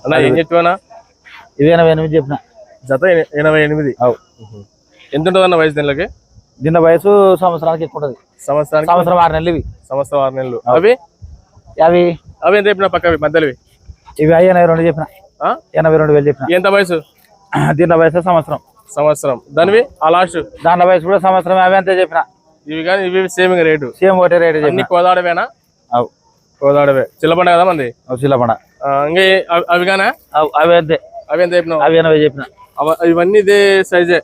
అన్న ఏం చెప్తావన్నా? ఇది 88 చెప్పిన. జత 88. ఎంత ఉంటుంది అన్న వయసు దీనికి? దీని వయసు సంవత్సరానికి ఎక్కువ ఉంటుంది. సంవత్సరం 6 నెలలు. ఇవి సంవత్సరం 6 నెలలు. అవి అవి ఎంత చెప్పిన? పక్కవి మధ్యలోవి ఇవి 82 చెప్పిన. 82,000 చెప్పిన. ఎంత వయసు? దీని వయసు సంవత్సరం. దానివి ఆ లాస్ట్ దాని వయసు కూడా సంవత్సరం. అవి అంతే చెప్పిన. ఇవి కానీ ఇవి సేమ్ రేటు? సేమ్ ఒకటే రేటు. అన్ని కోదాడవేనా? కోదాడవే. చిల్లబండ కదా మంది? చిల్లబండ. ఇంకా అవి కానీ అవి అంతే. అవి ఎంత చెప్పిన? అవి 80 చెప్పిన. ఇవన్నీ ఇదే సైజే?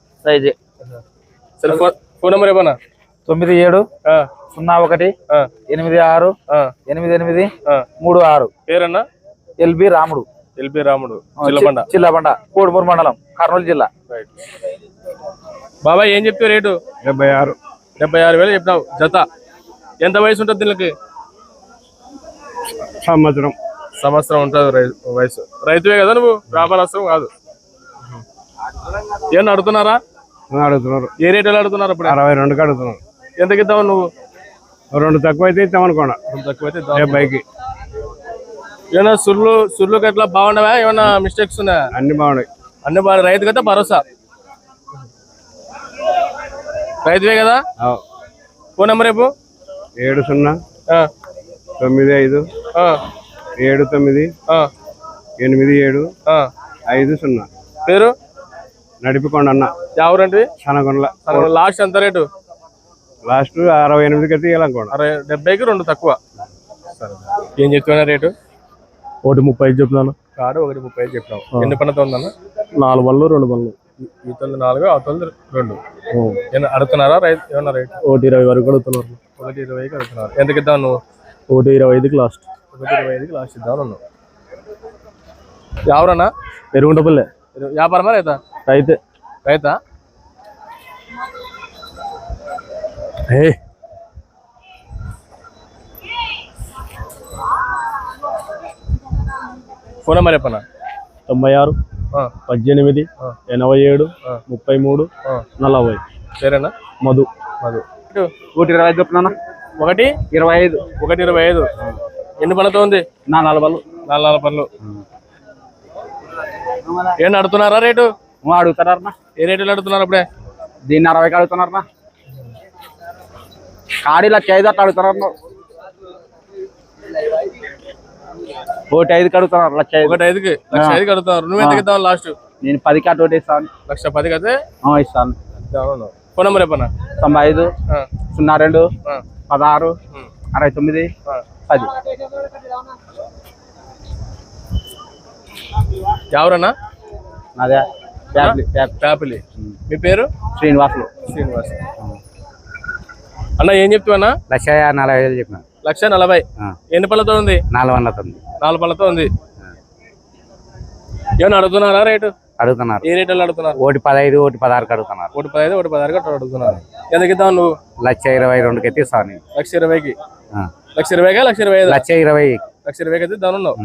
సరే ఫోన్ నెంబర్ ఏమన్నా? 97 01 86 88 36. పేరన్నా? LB రాముడు. చిల్లబండ కోడుమూరు మండలం, కర్నూలు జిల్లా. బాబాయ్ ఏం చెప్తావు రేటు? 76,000 చెప్పినావు జత. ఎంత వయసు ఉంటుంది దీనికి? సంవత్సరం ఉంటుంది వయసు. రైతువే కదా నువ్వు? వ్యాపారస్తులు కాదు? ఏమన్నా అడుగుతున్నారా? అడుగుతున్నారు. ఏ రేట్ ఎలా అడుగుతున్నారు? ఇప్పుడు 62కి అడుగుతున్నారు. ఎంతకి ఇద్దావు నువ్వు? 2 తక్కువ అయితే ఇద్దాం అనుకోండి. 2 తక్కువైతే బైక్. ఏమన్నా సుర్లు ఎట్లా బాగున్నావా? ఏమన్నా మిస్టేక్స్ ఉన్నాయా? అన్ని బాగున్నాయి. అన్ని బాగా. రైతు కదా భరోసా? రైతువే కదా? ఫోన్ నెంబర్ రేపు? 70 95 79 87 50. పేరు? నడిపికొండ అన్న. ఎవరంటే? సనగొండల. లాస్ట్ ఎంత రేటు? లాస్ట్ 68కి అయితే ఇవ్వాలనుకోండి. 70కి 2 తక్కువ. ఏం చెప్తున్నా రేటు? 1.35 చెప్తున్నాను. కాడు 1.35 చెప్పినావు. ఎన్ని పనులతో ఉందన్న? 4 బళ్ళు 2 బళ్ళు. ఈ తల్లి 4, ఆ తల్లి 2. అడుగుతున్నారా రైతు? ఏమన్నా రేటు? 1.20 వరకు అడుగుతున్నారు. 1.20కి అడుగుతున్నారు. ఎంతకి ఇద్దాం నువ్వు? 1.25కి లాస్ట్. 1.25కి లాస్ట్ ఇద్దాం అన్నావు. ఎవరన్నా? పెరుగుంటపల్లె. వ్యాపారమా రైతా? రైతా. ఫోన్ నెంబర్ చెప్పన్నా? 96 18 87 33 40. సరేనా? మధు. 1.20 చెప్తున్నా. 1.25. ఎన్ని పనులతో ఉంది? 4 పనులు. 4 పనులు. ఏం అడుగుతున్నారా రేటు? అడుగుతారా? ఏ రేట్లు అడుగుతున్నారు అప్పుడే? దీన్ని 60కి అడుగుతున్నారా? కాడీ 1,05 అట్లా అడుగుతారా? 1.5కి అడుగుతున్నారు. 1.5కి అడుగుతున్నారు. నువ్వు ఎంతకి ఇద్దాం లాస్ట్? నేను 10కి అటు ఇస్తాను. 1,10,000 అయితే ఇస్తాను. ఫోన్ నెంబర్ చెప్పన్నా? 95 02 16 69 10. ఎవరన్నా? అదే ప్యాపిలి. మీ పేరు? శ్రీనివాస్. అన్న ఏం చెప్తావన్నా? 1,40,000 చెప్పిన. 1,40,000. ఎన్ని పళ్ళతో ఉంది? 4 పళ్ళతో ఉంది. ఏమన్నా అడుగుతున్నారా రేటు? అడుగుతున్నారు. ఏ రేట్ అడుగుతున్నారు? 1.15 1.16 అడుగుతున్నారు. 1.15 1.16 అడుగుతున్నారు. ఎంతకి ఇద్దాం నువ్వు? 1,22కి అయితే ఇస్తాను. 1,20కి. 1,20గా? 1,25. 1,20కి అయితే దాని ఉన్నావు.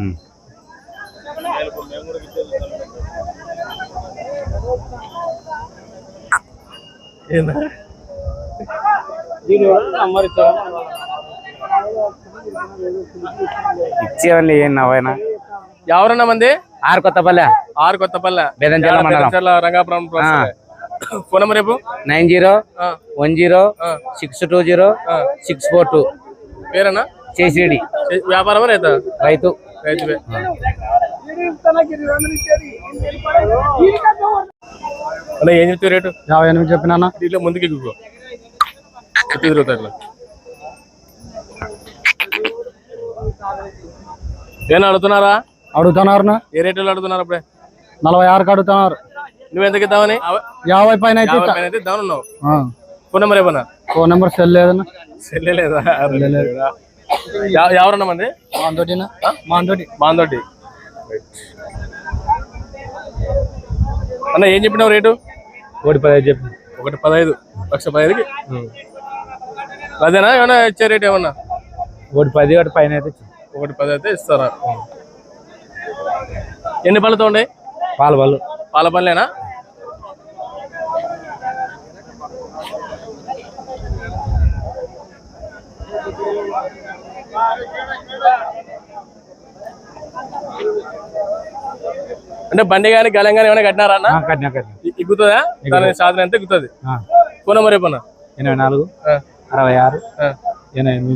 ఇచ్చేవాళ్ళు ఏం నవ్వైనా? ఎవరన్నా మంది? కొత్తపల్లె రంగాపురం. ఫోన్ నెంబర్ రేపు? 90 10 620 642. పేరన్నా? చేసిరెడ్డి. వ్యాపారమా రైతా? రైతువే. అన్న ఏం చెప్తావు రేటు? 58 చెప్పినా. దీంట్లో ముందుకి తిరుగుతా. ఏమన్నా అడుగుతున్నారా? అడుగుతున్నారు. ఏ రేట్లు అడుగుతున్నారు అప్పుడే? 46కి అడుగుతున్నారు. నువ్వు ఎంతకి ఇద్దామని? 50 పైన అయితే ఇద్దామని ఉన్నావు. ఫోన్ నెంబర్ ఏమన్నా? ఫోన్ నెంబర్ సెల్ లేదన్నా. సెల్ లేదా? ఎవరన్నా మంది? మాందోటి. అన్న ఏం చెప్పినావు రేటు? 1.15 చెప్పి. 1.15. 1,15కి. అదేనా? ఏమన్నా ఇచ్చే రేట్ ఏమన్నా? 1.10 పైన అయితే 1.10 అయితే ఇస్తారా? ఎన్ని పళ్ళతో ఉండే? పాల పళ్ళేనా? అంటే బండి కానీ గలం కానీ ఏమైనా కట్టినారా అన్న? కట్టినా కట్టినా ఎక్కుతుందా? దాని సాధన ఎంత ఎక్కుతుంది? ఫోన్ నెంబర్ చెప్పన్నా. 84 66 88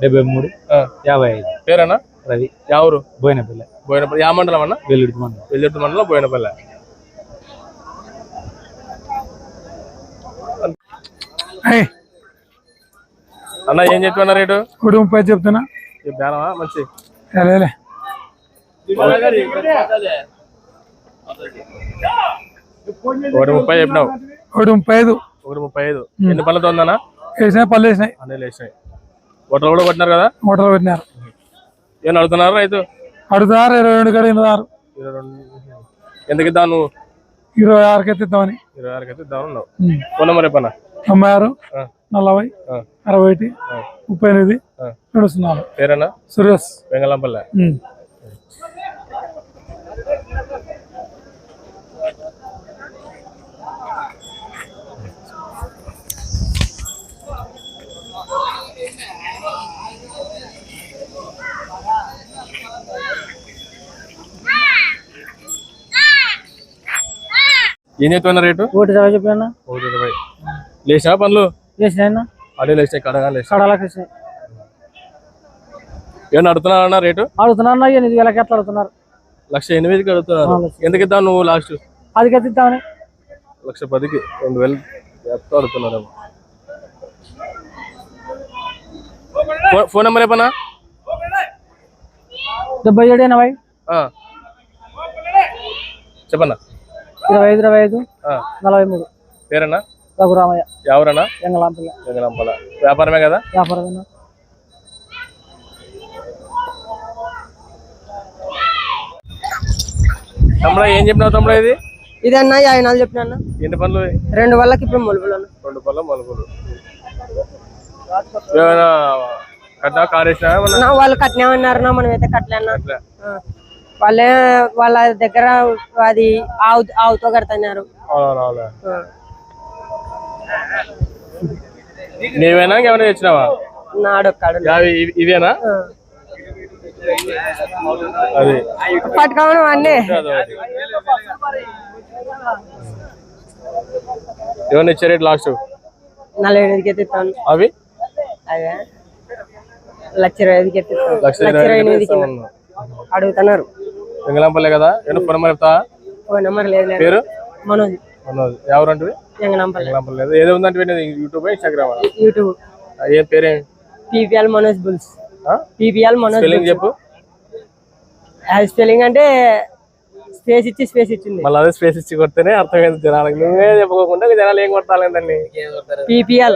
73 55. పేరన్నా? రవి. ఎవరు? బోయినపల్లి. బోయినపల్లి యా మండలం అన్న? వెల్లుడి మండలం. వెల్లుడి మండలం బోయినపల్లి. అన్న ఏం చెప్తున్నా రేటు? 30 చెప్తున్నా. బేరమా మంచి? 30 చెప్పినావు. 35. ఎన్ని పళ్ళతో ఉందన్నా? వేసినాయి పళ్ళు వేసినాయి. అన్నీ వేసినాయి. హోటల్ కూడా కొట్టినారు కదా? హోటల్ పెట్టినారు. ఏమన్నా అడుగుతున్నారు రైతు? అడుగుతున్నారు 22 కాడ 26. 22 ఎందుకు ఇద్దాం నువ్వు? 26కి ఎత్తిద్దామని. 26కి అయితే ఇద్దాం ఉన్నావు. ఫోన్ నెంబర్ చెప్పన్నా. 96 40 61 38 24. పేరన్నా? సురేష్. వెంగళంపల్లె. ఏం చెప్తున్నా రేటు? 120 చెప్పాను. 120. లేచా పనులు? చేసినా అదే లేచినాయి కడగా లేచి కడాలకు వేసినాయి. ఏమన్నా అడుగుతున్నారన్నా రేటు? అడుగుతున్నారు 8,000 ఎట్లా అడుగుతున్నారు? 1,08,000 అడుగుతున్నారు. ఎందుకు ఇద్దాం నువ్వు లాస్ట్? 10కి ఎత్తిద్దామని. 1,10,000 2,000 అడుగుతున్నారు. ఫోన్ నెంబర్ చెప్పన్నా. 77 80 చెప్పన్నా. 25 25 43. పేరన్నా? రఘురామయ్య. ఎవరన్నా? ఎంగళంపల్లి. వ్యాపారమే కదా? వ్యాపారమేనా? తమ్ముడా ఏం చెప్పినావు తమ్ముడా? ఇది ఇదన్నా 54 చెప్పినా. ఎన్ని పనులు? 2 వల్లకి ఇప్పుడు మలుపులు. 2 పనులు మలుపులు. ఏమైనా కట్టినా కార్ వేసినా? వాళ్ళు కట్టినామన్నారు, మనం అయితే కట్టలేనా. వాళ్ళ దగ్గర అది ఆవుతో కడుతున్నారు. నీవేనా ఇంకేమైనా తెచ్చినావా? నాడొక్కాడు. ఇవేనా? అది పట్టుకోవడం అన్నీ. ఏమన్నా ఇచ్చే రేట్ లాస్ట్? 48కి ఎత్తిస్తాను. అవి అవే 1,25,000కి ఎత్తిస్తాను. 1,28,000 అడుగుతున్నారు. వెంగళంపల్లె కదా? ఏమన్నా ఫోన్ నెంబర్ చెప్తా? ఫోన్ నెంబర్ లేదు. పేరు? మనోజ్. ఎవరు అంటే? వెంగళంపల్లి. ఏదో ఉందంటే యూట్యూబ్ ఇన్స్టాగ్రామ్? యూట్యూబ్. ఏం పేరేం? PPL Manoj bulls. PPL Manoj. Spelling చెప్పు. స్పెల్లింగ్ అంటే స్పేస్ ఇచ్చింది. మళ్ళీ అదే స్పేస్ ఇచ్చి కొడితేనే అర్థమైంది జనాలకి. నువ్వే చెప్పుకోకుండా జనాలు ఏం కొట్టాలి దాన్ని? PPL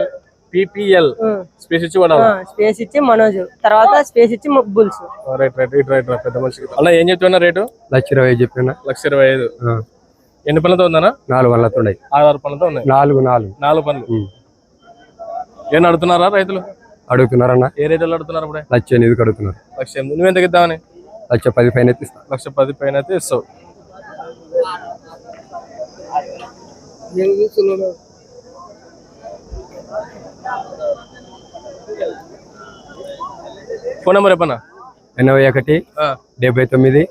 స్పేస్ ఇచ్చి కొట్టాలి. స్పేస్ ఇచ్చి మనోజ్, తర్వాత స్పేస్ ఇచ్చి బుల్స్. రైట్ పెద్ద మనిషి. అలా ఏం చెప్తున్నా రేటు? 1,20,000 చెప్పినా. 1,25,000. ఎన్ని పనులతో ఉందన్నా? 4 పనులతో ఉన్నాయి. 6 పనులతో ఉన్నాయి. 4 పనులు. ఏం అడుగుతున్నారా రైతులు? అడుగుతున్నారన్నా. ఏ రేట్లు అడుగుతున్నారు? అప్పుడే 1,08,000 అడుగుతున్నారు. 1,08,000. నువ్వెంతకి ఇద్దామని? 1,10,000 పైన ఇస్తా. 1,10,000 పైన అయితే ఇస్తావు. ఫోన్ నెంబర్ చెప్పన్నా. 81 79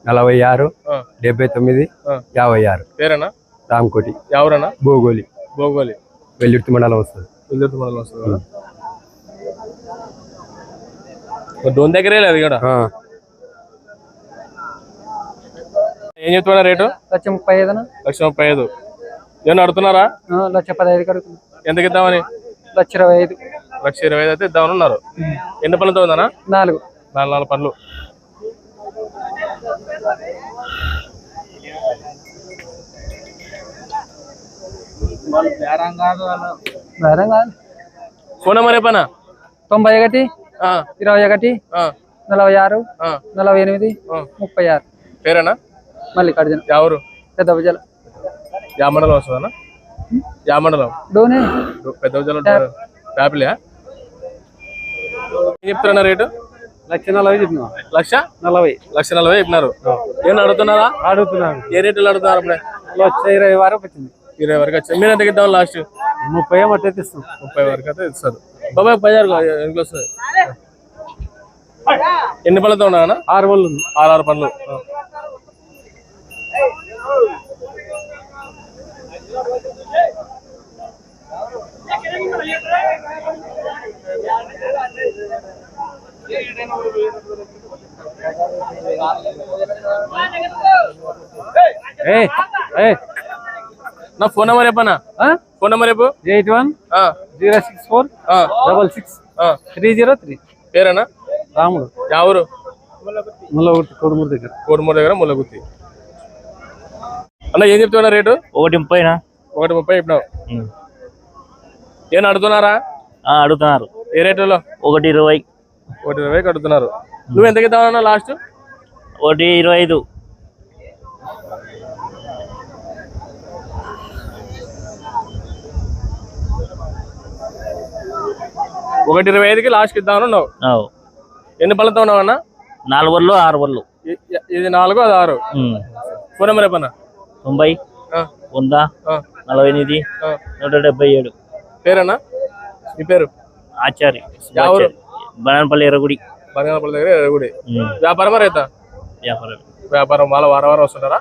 46 79 56. పేరన్నా? రామకోటి. ఎవరన్నా? భోగోలి. వెల్లుర్తి మండలం వస్తుంది. డోన్ దగ్గరే లేదు ఇక్కడ. ఏం చెప్తున్నా రేటు? 1,35,000. 1,35,000. ఏమన్నా అడుగుతున్నారా? 1,15,000 అడుగుతున్నా. ఎంతకి ఇద్దామని? 1,25,000. 1,25,000 అయితే ఇద్దామని ఉన్నారు. ఎన్ని పనులతో ఉందన్నా? 4 పనులు. ఫోన్ నెంబర్ చెప్పనా. 91 21 46 48 36. పేరేనా? మల్లికార్జున. ఎవరు? పెద్ద భుజాల. యా మండలం వస్తుందన్నా? యా మండలం? డోనే. పెద్ద భుజాల ప్యాపిలే. ఏం చెప్తున్నా రేటు? 1,40,000 చెప్పిన. 1,40,000 చెప్పినారు. ఏమన్నా అడుగుతున్నారా? అడుగుతున్నాను. ఏ రేట్లు అడుగుతున్నారు? అప్పుడే 20 వరకు వచ్చింది. 20 వరకు వచ్చింది. మీరు ఎంతకి ఇద్దాం లాస్ట్? 30 మట్టి ఇస్తాం. 30 వరకు అయితే ఇస్తారు. బాబాయ్ 10 ఎందుకు వస్తుంది? ఎన్ని పనులతో ఉన్నా? 6 పనులు ఉంది. 6 పనులు. నా ఫోన్ నెంబర్ చెప్పనా? ఫోన్ నెంబర్ చెప్పు. 81-064-66-303. పేరేనా? రాముడు. ఎవరు? ముల్లగుర్తి కోడుమూరు దగ్గర. కోడుమూరు దగ్గర ముల్లగుత్తి. అన్న ఏం చెప్తున్నా రేటు? 1:30. 1:30 చెప్పినావు. ఏం అడుగుతున్నారా? అడుగుతున్నారు. ఏ రేటులో? 1:20. 1:20 అడుగుతున్నారు. నువ్వు ఎంతకి ఇద్దామన్నా లాస్ట్? 1:25. 1:25కి లాస్ట్కి ఇద్దామన్నావు. ఎన్ని పళ్ళతో ఉన్నావు అన్న? 4 బళ్ళు 6 బళ్ళు. ఇది 4 అది 6. ఫోన్ నెంబర్ చెప్పన్నా? 90 100 48 177. పేరన్నా? మీ పేరు? ఆచారి. ఎవరు? బనానపల్లి ఎర్రగుడి. బనానపల్లి దగ్గర ఎర్రగుడి. వ్యాపారం రైతా? వ్యాపారం. వాళ్ళ వారం వారం వస్తుంటారా?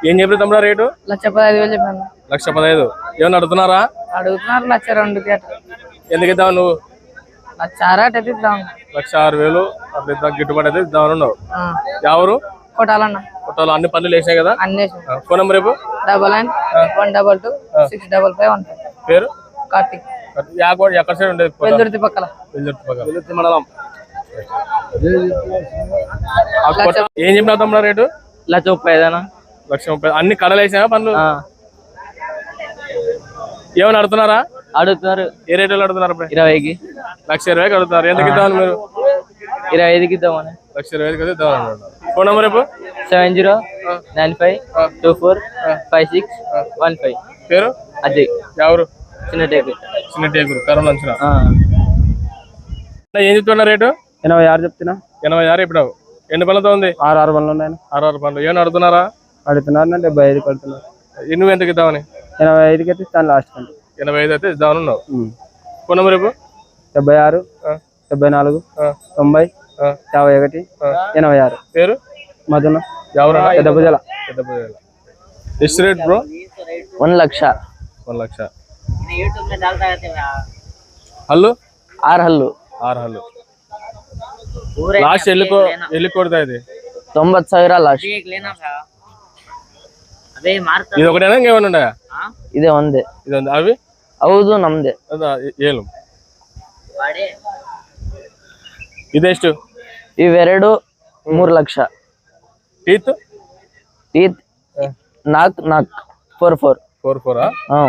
ఏం చెప్పారు తమ్ముడా రేటు? 1,15,000 చెప్పాను. 1,15,000. ఏమన్నా అడుగుతున్నారా? అడుగుతున్నారు 1,02,000. ఎందుకు ఇద్దాం నువ్వు? 1,06,000 ఇద్దాం. 1,06,000 అట్లా ఇద్దాం, గిట్టుబాటు అయితే ఇద్దామన్నావు. ఎవరు? కొట్టాలన్నా. కొట్టాలి. అన్ని పనులు వేసినాయి కదా? అన్నీ. ఫోన్ నెంబర్ రేపు? 99-122-65515. పేరు? కార్తిక్. ఎక్కడ సైడ్ ఉండేది? వెల్దుర్తి పక్కల. వెల్దుర్తి మండలం. ఏం చెప్పినావు తమ్ముడా రేటు? 1,30,000. 1,30,000. అన్ని కడలు వేసినా పనులు? ఏమైనా అడుగుతున్నారా? అడుగుతున్నారు. ఏ రేట్లు అడుగుతున్నారు? 20కి. 1,20,000 అడుగుతున్నారు. ఎందుకు ఇద్దామని మీరు? 25కి ఇద్దామని. 1,20,000 అయితే ఇద్దామని. ఫోన్ నెంబర్ రేపు? 7095245615. పేరు? అజయ్. ఎవరు? చిన్న టేకురు కరోనా అంచనా. ఏం చెప్తున్నా రేటు? 86 చెప్తున్నా. 86 ఇప్పుడు. ఎన్ని పనులతో ఉంది? 6 పనులు ఉన్నాయి. 6 పనులు. ఏమైనా అడుగుతున్నారా? అడుగుతున్నారు. 75 కడుతున్నారు. నువ్వు ఎంతకి ఇద్దామని? 85కి అయితే ఇస్తాను లాస్ట్ కంటే. 85 అయితే ఇద్దామని ఉన్నావు. ఫోన్ నెంబర్ రేపు? 76 74 90 51 86. పేరు? మధున. ఎవరు? పెద్ద భుజాల. ಎಷ್ಟು ರೇಟ್ ಬ್ರೋ? 1 ಲಕ್ಷ. 1 ಲಕ್ಷ. ಹಲ್ಲು? 6 ಹಲ್ಲು. 6 ಹಲ್ಲು. ಲಾಸ್ಟ್ ಎಲ್ಲಿ ಕೊಡ್ತಾ ಇದೆ? 90,000 ಲಾಸ್ಟ್. ఇది ఒకటేనా ఇంకేమైనా ఉన్నాయా? ఇదే ಒಂದೇ. ಇದೊಂದು అవి? ಹೌದು ನಮ್ದೆ. ಏನು? ಇದೆಷ್ಟು? ಇವೆರಡು 3 ಲಕ್ಷ. ಟೀತ್? ಟೀತ್ 4 4 4 ಹಾ.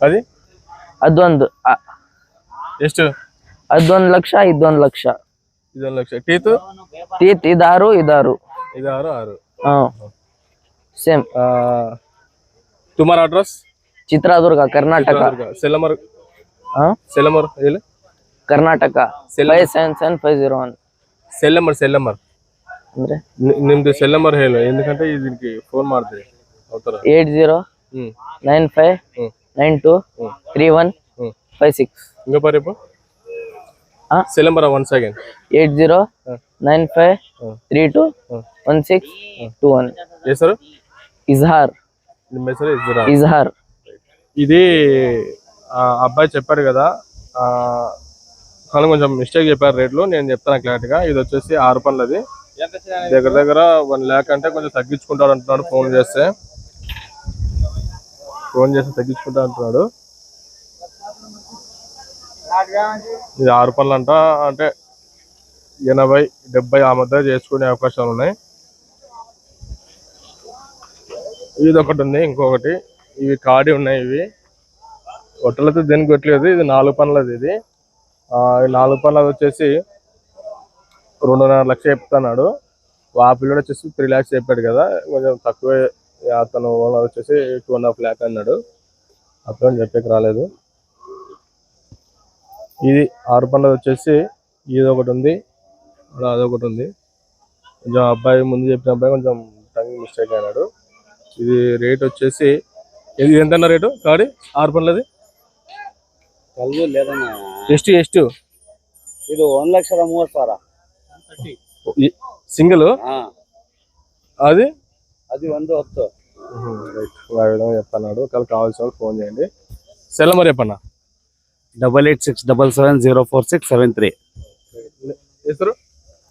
అది? ಅದೊಂದು. ಎಷ್ಟು? ಅದೊಂದು ಲಕ್ಷ, ಇದೊಂದು ಲಕ್ಷ. ಇದೊಂದು ಲಕ್ಷ. ಟೀತ್? ಟೀತ್ ಇದಾರು. ಇದು 6. ಹಾ ಸೇಮ್. तुम्हारा address? Chitradurga, Karnataka. Cell number ಹೇಳಿ. ಕರ್ನಾಟಕ 577501. ಸೆಲ್ ನಂಬರ್ ಅಂದ್ರೆ ನಿಮ್ದು ಸೆಲ್ ನಂಬರ್ ಹೇಳು, ఎందుకంటే దీనికి ఫోన్ ಮಾಡ್ತೀವಿ అవుతారా? 8095923156. ఇంకో పరేపు సెల్ ನಂಬರ್ వన్స్ అగైన్. 8095321621. ಹೆಸರು? ఇజహార్. ನಿಮ್ಮ ಹೆಸರು ఇజహార్. ఇది అబ్బాయి చెప్పారు కదా, కానీ కొంచెం మిస్టేక్ చెప్పారు రేట్లు. నేను చెప్తాను క్లారిటీగా. ఇది వచ్చేసి 6 పనులది. దగ్గర 1 lakh అంటే కొంచెం తగ్గించుకుంటాడు అంటున్నాడు. ఫోన్ చేస్తే తగ్గించుకుంటా అంటున్నాడు. ఇది 6 పనులు అంట. అంటే 80-70 ఆ మధ్య చేసుకునే అవకాశాలు ఉన్నాయి. ఇది ఒకటి ఉంది. ఇంకొకటి ఇవి కాడి ఉన్నాయి. ఇవి ఒట్టలతో దేనికి కొట్టలేదు. ఇది 4 పనులది. ఇది 4 పనులది వచ్చేసి 2.5 లక్ష చెప్తున్నాడు. ఆ పిల్లడు వచ్చేసి 3 lakhs చెప్పాడు కదా, కొంచెం తక్కువే. అతను వచ్చేసి 2.5 lakh అన్నాడు. అప్పుడు చెప్పేకి రాలేదు. ఇది 6 పనులది వచ్చేసి ఇది ఒకటి ఉంది, అదొకటి ఉంది. కొంచెం అబ్బాయి ముందు చెప్పిన అబ్బాయి కొంచెం టంగ్ మిస్టేక్ అయినాడు. ఇది రేట్ వచ్చేసి ఇది ఎంతన్నా రేటు? కాడి 6 పనులది ಎಷ್ಟು? ಇದು 1,30,30,000. సింగిల్ అది అది 110. రైట్ ఆ విధంగా చెప్తున్నాడు. ఒకవేళ కావాల్సిన వాళ్ళు ఫోన్ చేయండి. సెల్ నెంబర్ చెప్పన్నా. 8867704673. ಹೆಸರು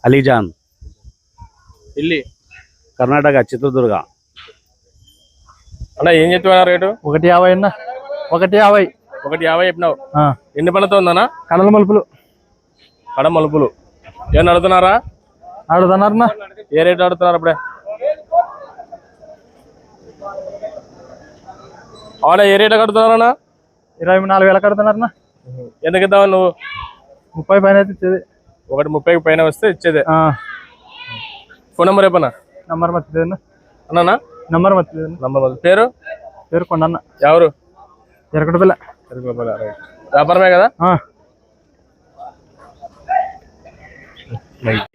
ಅಲಿಜಾನ್, ಇಲ್ಲಿ ಕರ್ನಾಟಕ, ಚಿತ್ರದುರ್ಗ. అన్న ఏం చెప్తున్నా రేటు? 150 అన్న. 150. 150 చెప్పినావు. ఎన్ని పళ్ళతో ఉందన్నా? కడల మలుపులు. కడ మలుపులు ఏమన్నా అడుగుతున్నారా? అడుగుతున్నారన్నా. ఏ రేటు అడుగుతున్నారు అప్పుడే? అవునా, ఏ రేటు కడుతున్నారన్నా? 24,000 కడుతున్నారన్నా. ఎందుకు ఇద్దామని నువ్వు? 30 పైన అయితే ఇచ్చేది. 130 పైన వస్తే ఇచ్చేదే. ఫోన్ నెంబర్ చెప్పన్నా. నంబర్ మర్చిపోయింది అన్నా. నంబర్ మర్చిపోయింది. నంబర్ పేరు? పేరు కొండన్న. ఎవరు? ఎరకటపిల్ల. వ్యాపారమే కదా?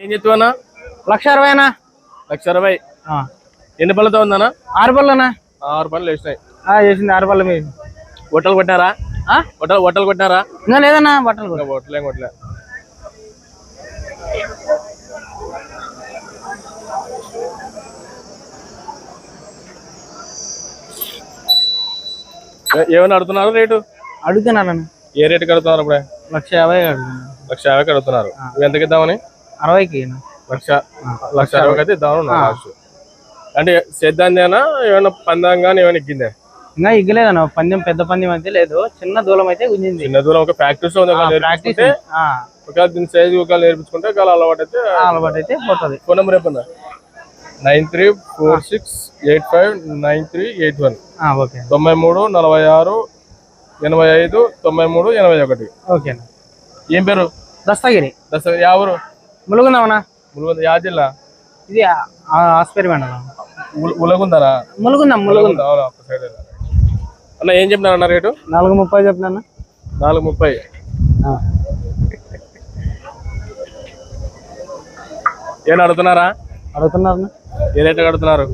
ఏం చెప్తావన్నా? 1,60,000 అన్నా. 1,60,000. ఎన్ని పళ్ళతో ఉందన్నా? 6 పళ్ళు అన్నా. 6 పళ్ళు వేసినాయి. చేసింది 6 పళ్ళు. మీరు బొట్టలు కొట్టారా? బొట్టలు కొట్టారా? ఇంకా లేదన్నా. బట్టలు బొట్టలేం కొట్టలే. ఏమైనా అడుగుతున్నారు రేటు? అడుగుతున్నాను. ఏ రేటు కడుతున్నారు అప్పుడే? 150 అడుగుతున్నాను. 150 కడుతున్నారు. ఎంతకి ఇద్దామని? 60కి. 1,60,000 అయితే ఇద్దామని లాస్ట్. అంటే సేద్దాన్నేనా ఏమైనా పందం కానీ ఏమైనా ఎక్కిందే? ఇంకా ఇగ్గలేదన్న. పందెం పెద్ద పందెం అయితే లేదు. చిన్న దూలం అయితే గుంజింది. చిన్న దూరం ఒక ప్రాక్టీస్ నేర్చుకుంటే ఒకవేళ దీని సైజు ఒకవేళ నేర్పించుకుంటే ఒకవేళ అలవాటు అయితే పోతుంది. ఫోన్ నెంబర్ చెప్పండి. 9346859381. ఓకే. 93 46 85 93 81. ఓకే. ఏం పేరు? దస్తగిరి. ఎవరు? ములుగుందామన్నా. ములుగుంద యా జిల్లా? ఇది ఆస్పేరి మండలం. ఉలగుందరా? ములుగుందాం. ములుగుందా ఒక సైడ్ అన్న. ఏం చెప్పినారన్న రేటు? 430 చెప్పినా. 430. ఏం అడుగుతున్నారా? అడుగుతున్నారు. ఏ రేటు అడుగుతున్నారు?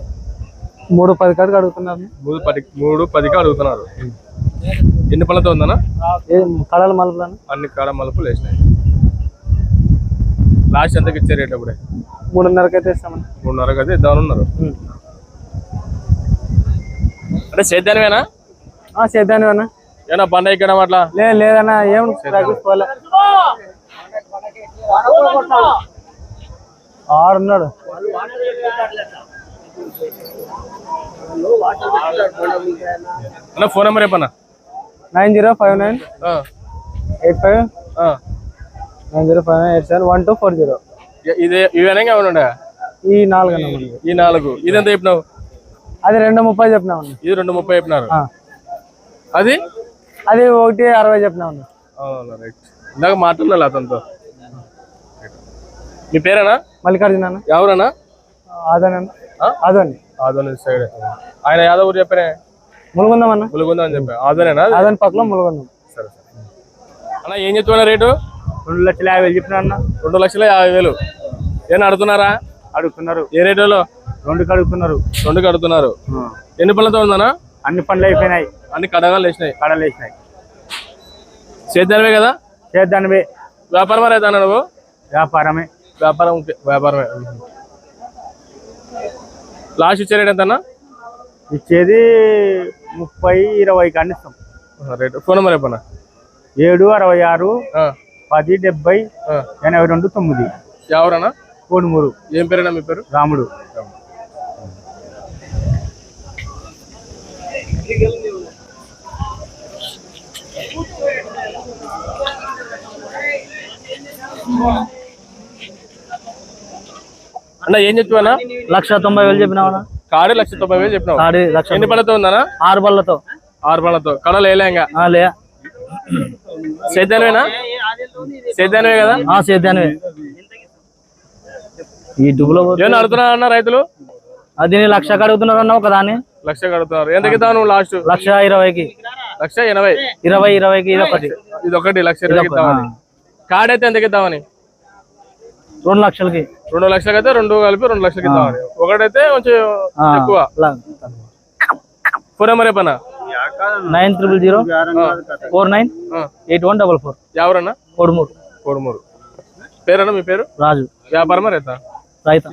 310 కాడికి అడుగుతున్నారు. 310కి అడుగుతున్నారు. ఎన్ని పళ్ళతో ఉందన్నా? కడల మలుపులను. అన్ని కాడ మలుపులు వేసినాయి. లాస్ట్ ఎంతకి ఇచ్చే రేట్ అప్పుడే? 3:30కి అయితే ఇస్తామన్నా. 3:30కి అయితే ఇద్దామన్నారు. అంటే సేద్యానివేనా? సేద్యానివేనా. ఏమన్నా పంట ఎక్కడం అట్లా? లేదన్నా. ఏం తగ్గిపోలే. ఆడున్నాడు. అన్న ఫోన్ నెంబర్ చెప్పన్నా. 9059 85 9059871240. ఇవేనా ఏమన్నా? ఈ 4 ఈ 4. ఇదెంత చెప్పినావు? అది 230 చెప్పినావు. ఇది 230 చెప్పినారు. అది 160 చెప్పినావు. రైట్. ఇందాక మాట్లాడాలి అతనితో. మీ పేరేనా? మల్లికార్జున. ఎవరన్నా? ఆదోని సైడ్. ఆయన యాదవ్ ఊరు చెప్పారే? ములుగుందామన్నా. ములుగుందా అని చెప్పా. ఆదోనేనా? ఆదోని పక్కలో ములుగుందాం. సరే సరే అన్న. ఏం చెప్తున్నా రేటు? 2,50,000 చెప్పినా అన్న. 2,50,000. ఏమన్నా అడుగుతున్నారా? అడుగుతున్నారు. ఏ రేటులో? 2కి అడుగుతున్నారు. 2కి అడుగుతున్నారు. ఎన్ని పళ్ళతో ఉందన్నా? అన్ని పనులు అయిపోయినాయి. అన్ని కడగాలు వేసినాయి. కడలు వేసినాయి. సేద్యానివే కదా? సేద్యానివే. వ్యాపారమే రైతా నువ్వు? వ్యాపారమే. వ్యాపారమే. లాస్ట్ ఇచ్చే రేట్ ఎంతన్నా? ఇచ్చేది 30-20 కానిస్తాం. రేటు. ఫోన్ నెంబర్ చెప్పన్నా. 766 10 70 82 9. ఎవరన్నా? కోడుమూరు. ఏం పేరేనా మీ పేరు? రాముడు. అన్న ఏం చెప్తున్నా? 1,90,000 చెప్పినావా? కాడే 1,90,000 చెప్పినావు. ఎన్ని పళ్ళతో ఉందన్నా? 6 పళ్ళతో. 6 పళ్ళతో. కడలు వేయలేంగా? లే. సేద్యానివేనా? సేద్యానివే కదా? సేద్యానివే. ఈ డుబ్బులో ఏమన్నా అడుగుతున్నా అన్న రైతులు? అది 1,00,000 అడుగుతున్నారు అన్న. ఒక దాన్ని 1,00,000 అడుగుతున్నారు. ఎంతకి ఇద్దాం నువ్వు లాస్ట్? 1,20,000కి. 1,80,000. 20-20కి ఇది ఒకటి 1,20,000 ఇద్దామని. కాడైతే ఎంతకి ఇద్దామని? 2,00,000కి. 2,00,000 అయితే 2 కలిపి 2,00,000 ఇద్దామని. ఒకటైతే కొంచెం ఎక్కువ. ఫోన్ నెంబర్ చెప్పన్నా. 9000 49 8144. ఎవరన్నా? కోడుమూరు. పేరన్నా మీ పేరు? రాజు. వ్యాపారమా రైతా? రైతా.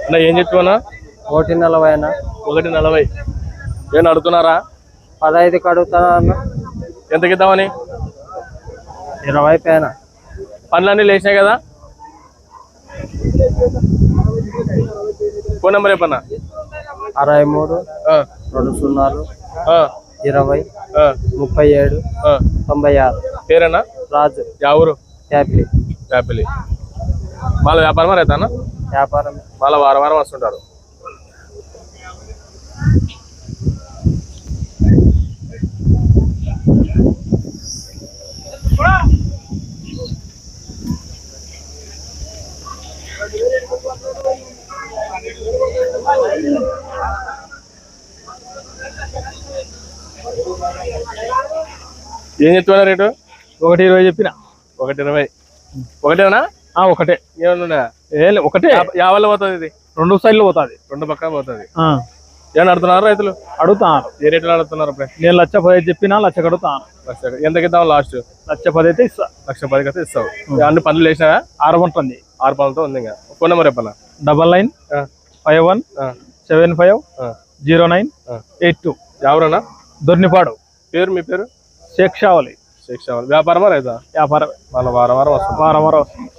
అన్న ఏం చెప్తున్నా? 140 అన్న. 140. ఏం అడుగుతున్నారా? 15కి అడుగుతాను అన్న. ఎంతకి ఇద్దామని? 20 పైన. పనులన్నీ లేచినాయి కదా? ఫోన్ నెంబర్ చెప్పన్నా. 63 2 0 20 37 96. పేరేనా? రాజు. ఎవరు? యాపిల్. యాపిల్. వాళ్ళ వ్యాపారం రైతానా? వ్యాపారం. వాళ్ళ వారం వారం వస్తుంటారు. ఏం చెప్తున్నా రేటు? 120 చెప్పిన. 120. ఒకటేనా? ఒకటే. ఏమన్నా ఒకటే. యావల్లో పోతుంది ఇది? 2 సైడ్లు పోతుంది. 2 పక్కన పోతుంది. ఏమన్నా అడుగుతున్నారు రైతులు? అడుగుతాను. ఏ రేట్లు అడుగుతున్నారు? నేను 1,10 చెప్పినా 1,00 అడుగుతాను. ఎంతకి ఇద్దాం లాస్ట్? 1,10 అయితే ఇస్తా. 1,10 అయితే ఇస్తావు. అన్ని పనులు వేసినావా? 6 ఉంటుంది. 6 పనులతో ఉంది. ఇంకా ఫోన్ నెంబర్ చెప్పన్నా. 99 51 75 09 82. ఎవరన్నా? దొర్నిపాడు. పేరు? మీ పేరు? షేక్ షావలి. షేక్ షావలి. వ్యాపారమా రైతా? వ్యాపారం. వాళ్ళ వారం వారం వస్తుంది. వారం వారం వస్తుంది.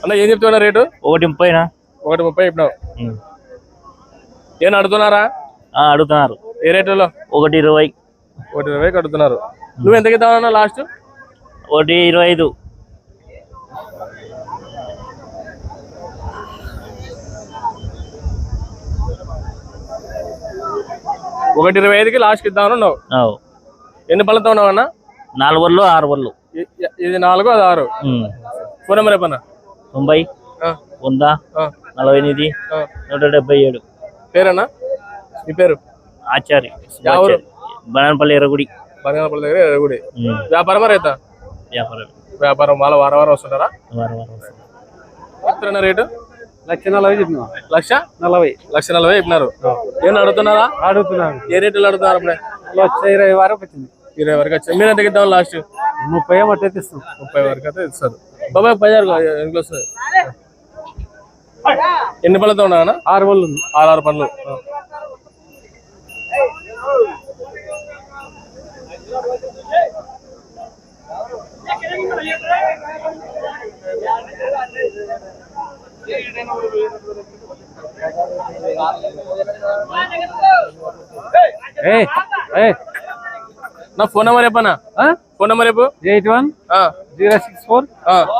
అన్న ఏం చెప్తున్నా రేటు? 130. 130 చెప్పినావు. ఏం అడుగుతున్నారా? అడుగుతున్నారు. ఏ రేట్లలో? 120. 120కి అడుగుతున్నారు. నువ్వు ఎంతకి ఇద్దామన్నా లాస్ట్? 125. 125కి లాస్ట్కి ఇద్దామన్నావు. ఎన్ని పళ్ళతో ఉన్నావు అన్న? 4 బళ్ళు 6 బళ్ళు. ఇది 4 అది 6. ఫోన్ నెంబర్ చెప్పన్నా. 90 100 48 177. పేరన్నా? మీ పేరు? ఆచారి. ఎవరు? బనానపల్లి ఎర్రగుడి. బనగానపల్లి దగ్గర ఎర్రగుడి. వ్యాపారమా రైతా? వ్యాపారం. వ్యాపారం. వాళ్ళ వారం వారం వస్తుంటారా? చెప్తున్నా రేటు? 140 చెప్పిన. 140. 140 చెప్పినారు. ఏమన్నా అడుగుతున్నారా? అడుగుతున్నాను. ఏ రేట్లు అడుగుతున్నారు? అప్పుడే 20 వరకు వచ్చింది. 20 వరకు వచ్చింది. మీరు ఎంతకి ఇద్దాం లాస్ట్? 30 అట్టయితే ఇస్తాం. 30 వరకు అయితే ఇస్తారు. బాబాయ్ 10 ఎన్ని వస్తుంది? ఎన్ని పళ్ళతో ఉన్నా? 6 బళ్ళు ఉంది. 6 పనులు. నా ఫోన్ నెంబర్ చెప్పనా? ఫోన్ నెంబర్ చెప్పు. 81 064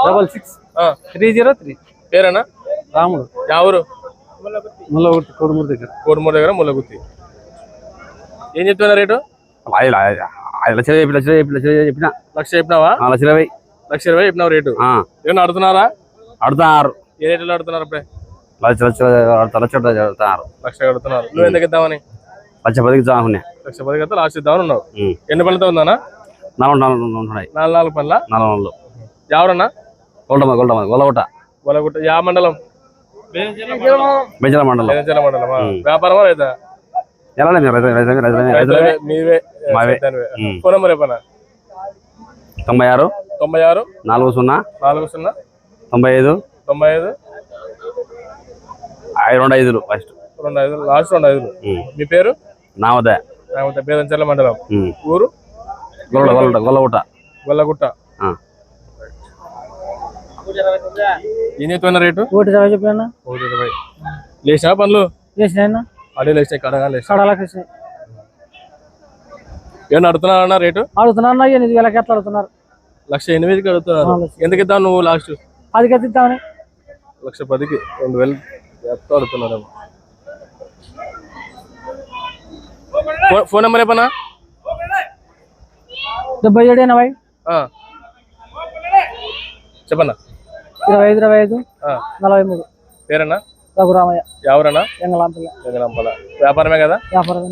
66 303. పేరేనా? రాముడు. ఎవరు? ముల్లగుర్తి. కోడుమూరు దగ్గర. కోడుమూరు దగ్గర ముల్లగుత్తి. ఏం చెప్తున్నా రేటు? 1,20 చెప్పిన. 1,00,000 చెప్పినావా? 1,20. 1,20 చెప్పినావు రేటు. ఏమన్నా అడుగుతున్నారా? అడుగుతున్నారు. ఏ రేట్లు అడుగుతున్నారు? అప్పుడే 1,00,000 1,00,000 అడుగుతున్నారు. నువ్వు ఎందుకు ఇద్దామని? 1,10కి ఇద్దామనుకున్నా. 1,10 అయితే లాస్ట్ ఇద్దామని ఉన్నావు. ఎన్ని పళ్ళతో ఉందానా? 4 పళ్ళ. 4 ఎవరన్నా? గొల్లగుట్ట. గొల్లగుట్ట. యా మండలం? బెంజల మండలం. బెంజల మండలమా? వ్యాపారమా రైతా? మీవే. ఫోన్ నెంబర్ చెప్పనా? 96 96 40 40 95 95 25 ఫస్ట్ 25 లాస్ట్ 25. మీ పేరు? నామదే. బేదంచెర్ల మండలం. ఊరు? గొల్లగుట్ట. గొల్లగుట్ట. ఏం చెప్తున్నా రేటు? 120 చెప్పిన. 120. లేచినా పనులు? చేసిన. అడే లేచినాయి. కడగా లేచి కడాలకి. ఏమన్నా అడుగుతున్నారన్నా రేటు? అడుగుతున్నా. 8,000 ఎట్లా అడుగుతున్నారు? 1,08,000కి అడుగుతున్నారు. ఎందుకు ఇద్దాం నువ్వు లాస్ట్? 10కి ఇద్దామని. 1,10కి 2,000 అడుగుతున్నారు. ఫోన్ నెంబర్ చెప్పనా? 77 80. చెప్పన్నా. 25, 25, ఆ, 43. పేరన్నా రఘురామయ్య ఎవరన్నా ఎంగలాంపల్లి జగనంపల వ్యాపారమే కదా వ్యాపారం